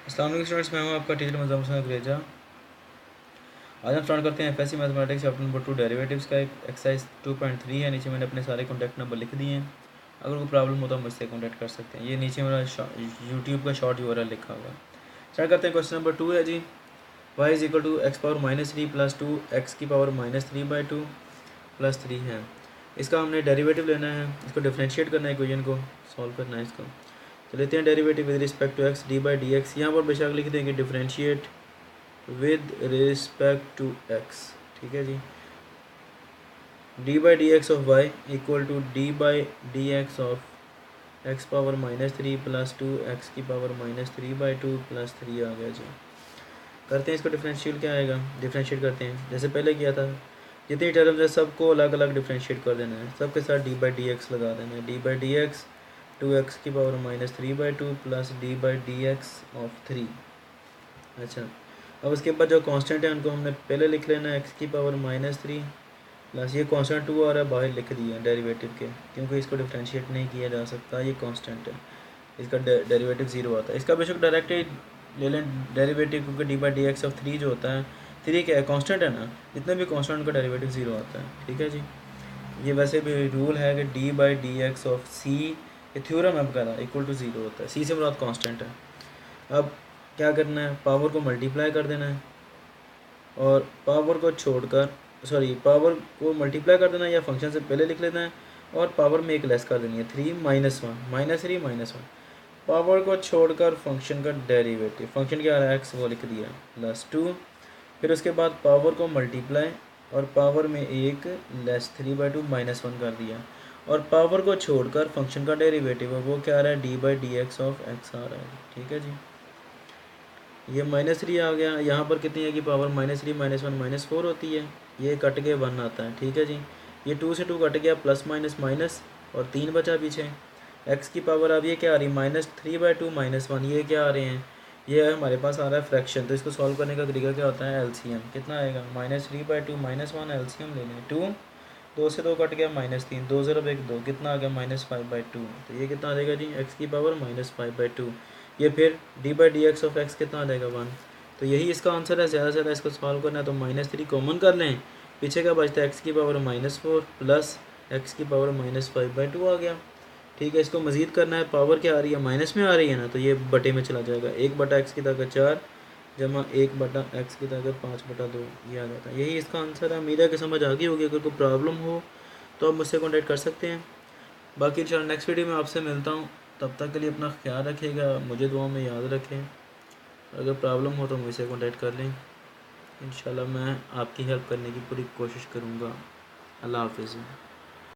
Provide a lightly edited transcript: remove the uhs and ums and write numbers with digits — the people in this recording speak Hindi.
अस्सलाम वालेकुम स्टूडेंट्स, मैं हूं आपका टीचर मुज़म्मिल हसन अंग्रेजा। आज हम स्टार्ट करते हैं FSc mathematics chapter number 2 derivatives का। एक एक्सरसाइज 2.3 है। नीचे मैंने अपने सारे कॉन्टैक्ट नंबर लिख दिए हैं। अगर कोई प्रॉब्लम हो तो मुझसे कॉन्टैक्ट कर सकते हैं। ये नीचे मेरा यूट्यूब का शॉर्ट यूआरएल लिखा हुआ है। स्टार्ट करते हैं। क्वेश्चन नंबर 2 है जी, y is equal to x power -3 plus 2 x की पावर -3/2 प्लस 3 है। इसका हमने डेरिवेटिव लेना है, इसको डिफ्रेंशिएट करना है, इक्वेशन को सॉल्व करना है। इसको तो लेते हैं derivative with respect to x d by d x. यहाँ पर बेशक लिख देंगे differentiate with respect to x. ठीक है जी। D by d x of y equal to d by d x of x power -3 plus 2 x की पावर -3/2 प्लस 3 आ गया जी। करते हैं इसको डिफरेंशिएट। क्या आएगा, डिफरेंशिएट करते हैं जैसे पहले किया था। जितनी टर्म्स है सबको अलग अलग डिफरेंशिएट कर देना है, सबके साथ डी बाई डी एक्स लगा देना है। D by d x 2x की power -3/2 plus D by d x of 3। अच्छा, अब उसके बाद जो कांस्टेंट है उनको हमने पहले लिख लेना है, एक्स की पावर -3 प्लस ये कांस्टेंट 2 आ रहा है, बाहर लिख दिया डेरिवेटिव के, क्योंकि इसको डिफरेंशिएट नहीं किया जा सकता, ये कांस्टेंट है, इसका डेरिवेटिव 0 आता है। इसका बेशक डायरेक्ट ही ले लें डेरिवेटिव, क्योंकि D by d x of 3 जो होता है, 3 क्या है, कांस्टेंट है ना, जितने भी कांस्टेंट का डेरिवेटिव 0 आता है। ठीक है जी। ये वैसे भी रूल है कि d by d x of c, ये थ्योरम है आपका, इक्वल टू 0 होता है। सी से मुराद कांस्टेंट है। अब क्या करना है, पावर को मल्टीप्लाई कर देना है और पावर को छोड़कर, सॉरी, पावर को मल्टीप्लाई कर देना है या फंक्शन से पहले लिख लेना है और पावर में एक लेस कर देनी है, 3 - 1 -3 -1। पावर को छोड़कर फंक्शन का डेरिवेटिव, फंक्शन क्या आ रहा है एक्स, वो लिख दिया प्लस 2। फिर उसके बाद पावर को मल्टीप्लाई और पावर में एक लेस 3/2 -1 कर दिया और पावर को छोड़कर फंक्शन का डेरिवेटिव है वो क्या आ रहा है, d by d x of x आ रहा है। ठीक है जी। ये -3 आ गया, यहाँ पर कितनी है कि पावर -3 -1 -4 होती है, ये कट के 1 आता है। ठीक है जी। ये 2 से 2 कट गया, प्लस माइनस माइनस और 3 बचा पीछे। एक्स की पावर अब ये क्या आ रही है, -3/2 -1, ये क्या आ रहे हैं, ये हमारे पास आ रहा है फ्रैक्शन। तो इसको सॉल्व करने का तरीका क्या होता है, एलसीएम। कितना आएगा, -3/2 -1, एलसीएम ले लें 2, 2 से 2 कट गया, -3, 2 0 1 2, कितना आ गया, -5/2। तो ये कितना आ जाएगा जी, एक्स की पावर -5/2। ये फिर D by d x of x कितना आ जाएगा, 1। तो यही इसका आंसर है। ज़्यादा से ज़्यादा इसको सॉल्व करना है तो -3 कॉमन कर लें, पीछे क्या बचता है, एक्स की पावर -4 प्लस एक्स की पावर -5/2 आ गया। ठीक है। इसको मज़ीद करना है, पावर क्या आ रही है, माइनस में आ रही है ना, तो ये बटे में चला जाएगा, 1/x की ताकत 4 जमा 1/x की ताकत 5/2, ये आ जाता है। यही इसका आंसर है। उम्मीद है कि समझ आ गई होगी। अगर कोई प्रॉब्लम हो तो आप मुझसे कॉन्टैक्ट कर सकते हैं। बाकी चलो नेक्स्ट वीडियो में आपसे मिलता हूँ। तब तक के लिए अपना ख्याल रखिएगा, मुझे दुआ में याद रखें। अगर प्रॉब्लम हो तो मुझसे कॉन्टैक्ट कर लें। इंशाल्लाह मैं आपकी हेल्प करने की पूरी कोशिश करूँगा। अल्लाह हाफिज़।